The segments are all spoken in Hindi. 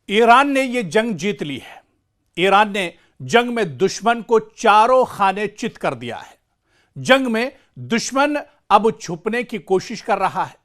ईरान ने यह जंग जीत ली है। ईरान ने जंग में दुश्मन को चारों खाने चित कर दिया है। जंग में दुश्मन अब छुपने की कोशिश कर रहा है।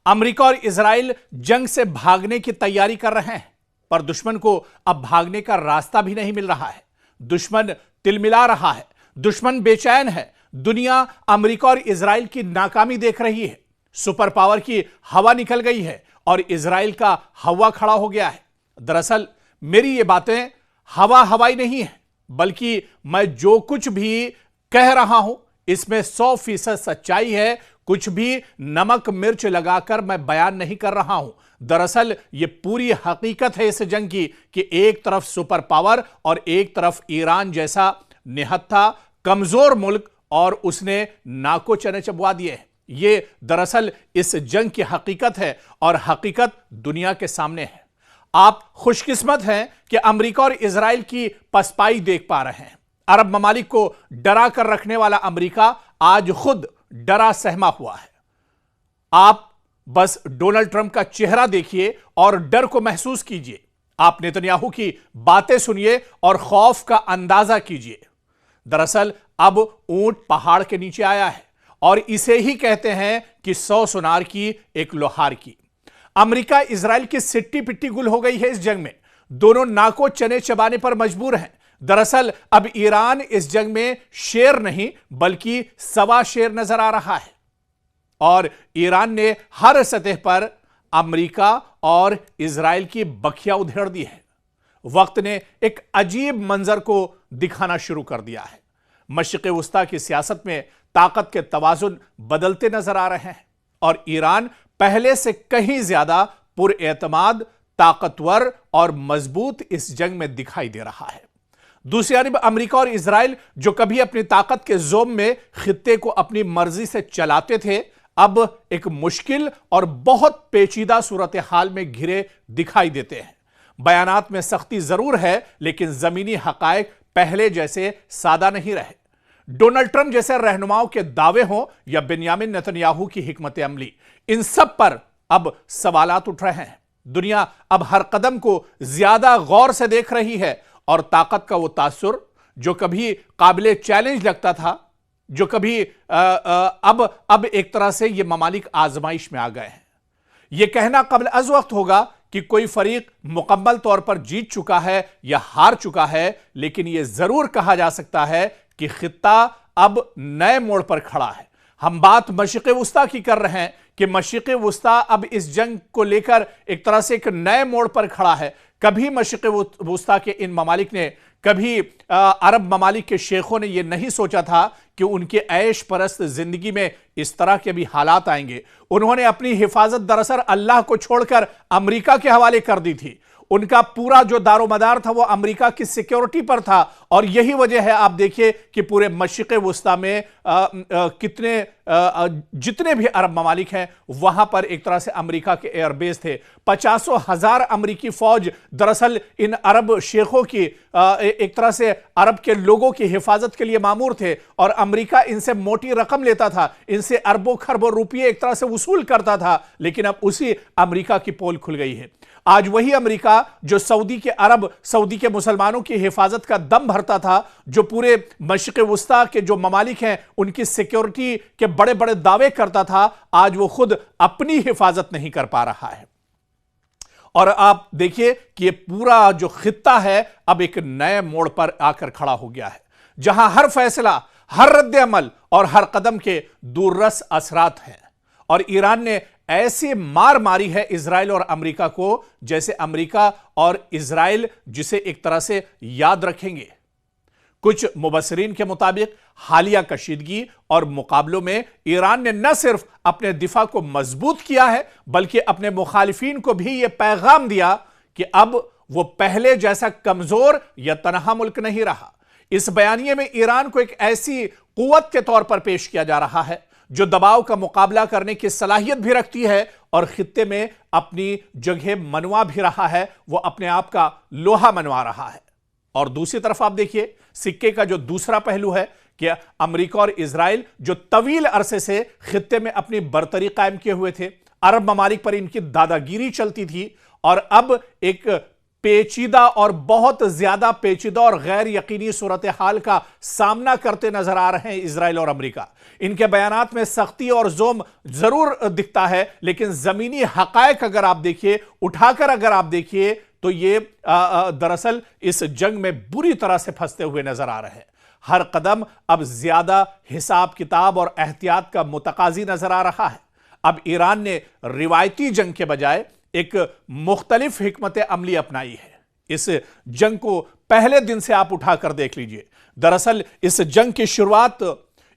अमेरिका और इजराइल जंग से भागने की तैयारी कर रहे हैं, पर दुश्मन को अब भागने का रास्ता भी नहीं मिल रहा है। दुश्मन तिलमिला रहा है, दुश्मन बेचैन है। दुनिया अमेरिका और इजराइल की नाकामी देख रही है। सुपर पावर की हवा निकल गई है और इजराइल का हवा खड़ा हो गया है। दरअसल मेरी ये बातें हवा हवाई नहीं है, बल्कि मैं जो कुछ भी कह रहा हूं इसमें 100% सच्चाई है। कुछ भी नमक मिर्च लगाकर मैं बयान नहीं कर रहा हूं। दरअसल ये पूरी हकीकत है इस जंग की कि एक तरफ सुपर पावर और एक तरफ ईरान जैसा निहत्था कमजोर मुल्क, और उसने नाको चने चबवा दिए हैं। ये दरअसल इस जंग की हकीकत है और हकीकत दुनिया के सामने है। आप खुशकिस्मत हैं कि अमेरिका और इजराइल की पसपाई देख पा रहे हैं। अरब ममालिक को डरा कर रखने वाला अमेरिका आज खुद डरा सहमा हुआ है। आप बस डोनाल्ड ट्रंप का चेहरा देखिए और डर को महसूस कीजिए। आप नेतन्याहू की बातें सुनिए और खौफ का अंदाजा कीजिए। दरअसल अब ऊंट पहाड़ के नीचे आया है और इसे ही कहते हैं कि 100 सुनार की एक लोहार की। अमेरिका इजराइल की सिट्टी पिट्टी गुल हो गई है इस जंग में। दोनों नाको चने चबाने पर मजबूर हैं। दरअसल अब ईरान इस जंग में शेर नहीं बल्कि सवा शेर नजर आ रहा है और ईरान ने हर सतह पर अमेरिका और इजराइल की बखिया उधेड़ दी है। वक्त ने एक अजीब मंजर को दिखाना शुरू कर दिया है। मशरिक़ वुस्ता की सियासत में ताकत के तवाजुन बदलते नजर आ रहे हैं और ईरान पहले से कहीं ज्यादा पुरएतमाद, ताकतवर और मजबूत इस जंग में दिखाई दे रहा है। दूसरी तरफ अमेरिका और इजराइल जो कभी अपनी ताकत के जोम में खित्ते को अपनी मर्जी से चलाते थे, अब एक मुश्किल और बहुत पेचीदा सूरत हाल में घिरे दिखाई देते हैं। बयानात में सख्ती जरूर है, लेकिन जमीनी हकायक पहले जैसे सादा नहीं रहे। डोनाल्ड ट्रंप जैसे रहनुमाओं के दावे हों या बेंयामिन नेतन्याहू की हिकमत अमली, इन सब पर अब सवालात उठ रहे हैं। दुनिया अब हर कदम को ज्यादा गौर से देख रही है और ताकत का वो तासुर जो कभी काबिले चैलेंज लगता था, जो कभी अब एक तरह से ये ममालिक आजमाइश में आ गए हैं। यह कहना कबल अज वक्त होगा कि कोई फरीक मुकम्मल तौर पर जीत चुका है या हार चुका है, लेकिन यह जरूर कहा जा सकता है कि खित्ता अब नए मोड़ पर खड़ा है। हम बात मशरिक़ वुस्ता की कर रहे हैं कि मशरिक़ वुस्ता अब इस जंग को लेकर एक तरह से एक नए मोड़ पर खड़ा है। कभी मशरिक़ वुस्ता के इन ममालिक ने, कभी अरब ममालिक के शेखों ने यह नहीं सोचा था कि उनके ऐश परस्त जिंदगी में इस तरह के भी हालात आएंगे। उन्होंने अपनी हिफाजत दरअसल अल्लाह को छोड़कर अमेरिका के हवाले कर दी थी। उनका पूरा जो दारोमदार था वो अमेरिका की सिक्योरिटी पर था और यही वजह है, आप देखिए कि पूरे मशरिक़ वुस्ता में जितने भी अरब ममालिक हैं वहां पर एक तरह से अमेरिका के एयरबेस थे। 50,000 अमेरिकी फौज दरअसल इन अरब शेखों की एक तरह से अरब के लोगों की हिफाजत के लिए मामूर थे और अमेरिका इनसे मोटी रकम लेता था, इनसे अरबों खरबों रुपये एक तरह से वसूल करता था। लेकिन अब उसी अमेरिका की पोल खुल गई है। आज वही अमेरिका जो सऊदी के मुसलमानों की हिफाजत का दम भरता था, जो पूरे मशरिक़ वुस्ता के जो ममालिक हैं उनकी सिक्योरिटी के बड़े बड़े दावे करता था, आज वो खुद अपनी हिफाजत नहीं कर पा रहा है। और आप देखिए कि ये पूरा जो खित्ता है अब एक नए मोड़ पर आकर खड़ा हो गया है, जहां हर फैसला, हर रद्द अमल और हर कदम के दूररस असरात हैं। और ईरान ने ऐसी मार मारी है इजराइल और अमेरिका को, जैसे अमेरिका और इजराइल जिसे एक तरह से याद रखेंगे। कुछ मुबस्सिरीन के मुताबिक हालिया कशीदगी और मुकाबलों में ईरान ने न सिर्फ अपने दिफा को मजबूत किया है, बल्कि अपने मुखालिफिन को भी यह पैगाम दिया कि अब वो पहले जैसा कमजोर या तनहा मुल्क नहीं रहा। इस बयानिए में ईरान को एक ऐसी कुव्वत के तौर पर पेश किया जा रहा है जो दबाव का मुकाबला करने की सलाहियत भी रखती है और खित्ते में अपनी जगह मनवा भी रहा है, वो अपने आप का लोहा मनवा रहा है। और दूसरी तरफ आप देखिए सिक्के का जो दूसरा पहलू है कि अमेरिका और इजराइल जो तवील अरसे से खित्ते में अपनी बरतरी कायम किए हुए थे, अरब ममालिक पर इनकी दादागिरी चलती थी और अब एक पेचीदा और बहुत ज्यादा पेचीदा और गैर यकीनी सूरत हाल का सामना करते नजर आ रहे हैं इजराइल और अमेरिका। इनके बयानात में सख्ती और जोम जरूर दिखता है, लेकिन जमीनी हकायक अगर आप देखिए, उठाकर अगर आप देखिए, तो ये दरअसल इस जंग में बुरी तरह से फंसते हुए नजर आ रहे हैं। हर कदम अब ज्यादा हिसाब किताब और एहतियात का मुतकाजी नजर आ रहा है। अब ईरान ने रिवायती जंग के बजाय एक मुख्तलिफ हिकमत अमली अपनाई है। इस जंग को पहले दिन से आप उठाकर देख लीजिए। दरअसल इस जंग की शुरुआत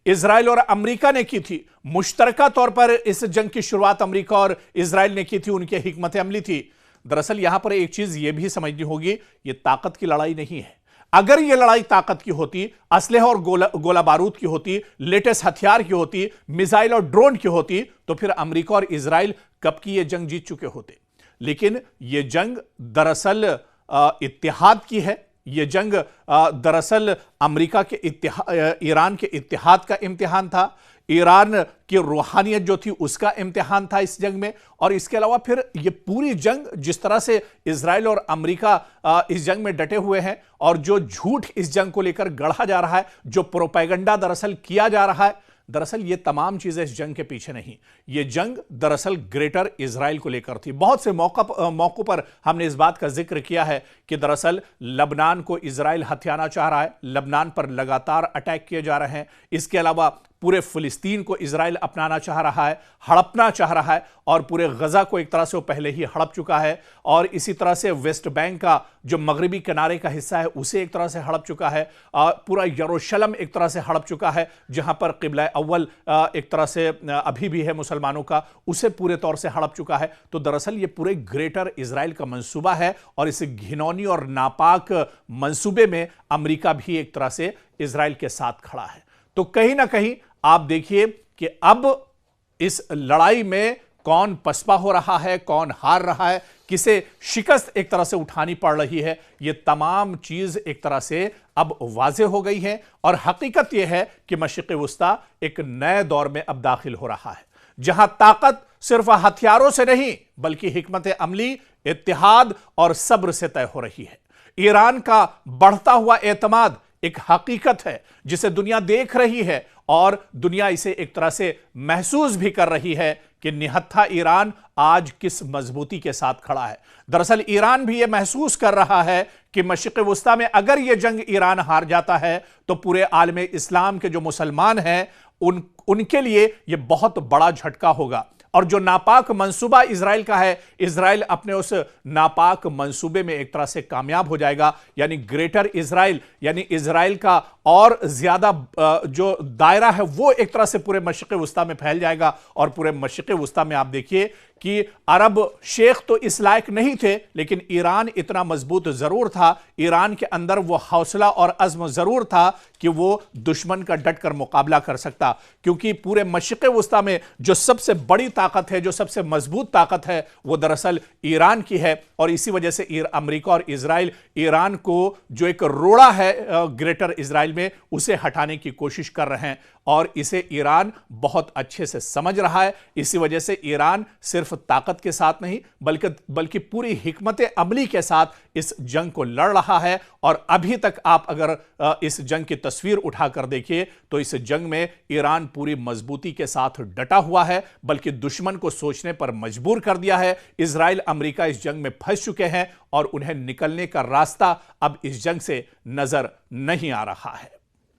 इजराइल और अमेरिका ने की थी। मुश्तरका तौर पर इस जंग की शुरुआत अमेरिका और इजराइल ने की थी, उनकी हिकमत अमली थी। दरअसल यहां पर एक चीज यह भी समझनी होगी, यह ताकत की लड़ाई नहीं है। अगर यह लड़ाई ताकत की होती, असलहा और गोला बारूद की होती, लेटेस्ट हथियार की होती, मिसाइल और ड्रोन की होती, तो फिर अमेरिका और इजराइल कब की यह जंग जीत चुके होते। लेकिन यह जंग दरअसल इत्तेहाद की है। यह जंग दरअसल अमेरिका के ईरान के इत्तेहाद का इम्तिहान था। ईरान की रूहानियत जो थी उसका इम्तिहान था इस जंग में। और इसके अलावा फिर यह पूरी जंग, जिस तरह से इजराइल और अमेरिका इस जंग में डटे हुए हैं और जो झूठ इस जंग को लेकर गढ़ा जा रहा है, जो प्रोपेगेंडा दरअसल किया जा रहा है, दरअसल ये तमाम चीजें इस जंग के पीछे नहीं। ये जंग दरअसल ग्रेटर इजराइल को लेकर थी। बहुत से मौकों पर हमने इस बात का जिक्र किया है कि दरअसल लबनान को इजराइल हथियाना चाह रहा है, लबनान पर लगातार अटैक किए जा रहे हैं। इसके अलावा पूरे फिलिस्तीन को इजराइल अपनाना चाह रहा है, हड़पना चाह रहा है, और पूरे गजा को एक तरह से वो पहले ही हड़प चुका है। और इसी तरह से वेस्ट बैंक का जो मगरबी किनारे का हिस्सा है उसे एक तरह से हड़प चुका है। पूरा यरूशलेम एक तरह से हड़प चुका है, जहां पर किबला अव्वल एक तरह से अभी भी है मुसलमानों का, उसे पूरे तौर से हड़प चुका है। तो दरअसल ये पूरे ग्रेटर इजराइल का मंसूबा है, और इस घिनौनी और नापाक मंसूबे में अमेरिका भी एक तरह से इजराइल के साथ खड़ा है। तो कहीं ना कहीं आप देखिए कि अब इस लड़ाई में कौन पसपा हो रहा है, कौन हार रहा है, किसे शिकस्त एक तरह से उठानी पड़ रही है, ये तमाम चीज एक तरह से अब वाज़े हो गई है। और हकीकत यह है कि मशरिक़ वुस्ता एक नए दौर में अब दाखिल हो रहा है, जहां ताकत सिर्फ हथियारों से नहीं बल्कि हिकमत अमली, इत्तेहाद और सब्र से तय हो रही है। ईरान का बढ़ता हुआ एतमाद एक हकीकत है जिसे दुनिया देख रही है, और दुनिया इसे एक तरह से महसूस भी कर रही है कि निहत्था ईरान आज किस मजबूती के साथ खड़ा है। दरअसल ईरान भी यह महसूस कर रहा है कि मशरिक़ वुस्ता में अगर यह जंग ईरान हार जाता है तो पूरे आलम इस्लाम के जो मुसलमान हैं उनके लिए यह बहुत बड़ा झटका होगा। और जो नापाक मंसूबा इजराइल का है, इजराइल अपने उस नापाक मंसूबे में एक तरह से कामयाब हो जाएगा। यानी ग्रेटर इजराइल, यानी इजराइल का और ज्यादा जो दायरा है वो एक तरह से पूरे मशरिक़ वुस्ता में फैल जाएगा। और पूरे मशरिक़ वुस्ता में आप देखिए कि अरब शेख तो इस लायक नहीं थे, लेकिन ईरान इतना मजबूत जरूर था, ईरान के अंदर वो हौसला और अज़्म जरूर था कि वो दुश्मन का डट कर मुकाबला कर सकता। क्योंकि पूरे मशरिक़ वुस्ता में जो सबसे बड़ी ताकत है, जो सबसे मजबूत ताकत है, वो दरअसल ईरान की है। और इसी वजह से अमेरिका और इजराइल ईरान को जो एक रोड़ा है ग्रेटर इजराइल में, उसे हटाने की कोशिश कर रहे हैं, और इसे ईरान बहुत अच्छे से समझ रहा है। इसी वजह से ईरान सिर्फ ताकत के साथ नहीं बल्कि पूरी हिकमत अमली के साथ इस जंग को लड़ रहा है। और अभी तक आप अगर इस जंग की तस्वीर उठाकर देखिए तो इस जंग में ईरान पूरी मजबूती के साथ डटा हुआ है, बल्कि दुश्मन को सोचने पर मजबूर कर दिया है। इजराइल अमेरिका इस जंग में फंस चुके हैं और उन्हें निकलने का रास्ता अब इस जंग से नजर नहीं आ रहा है।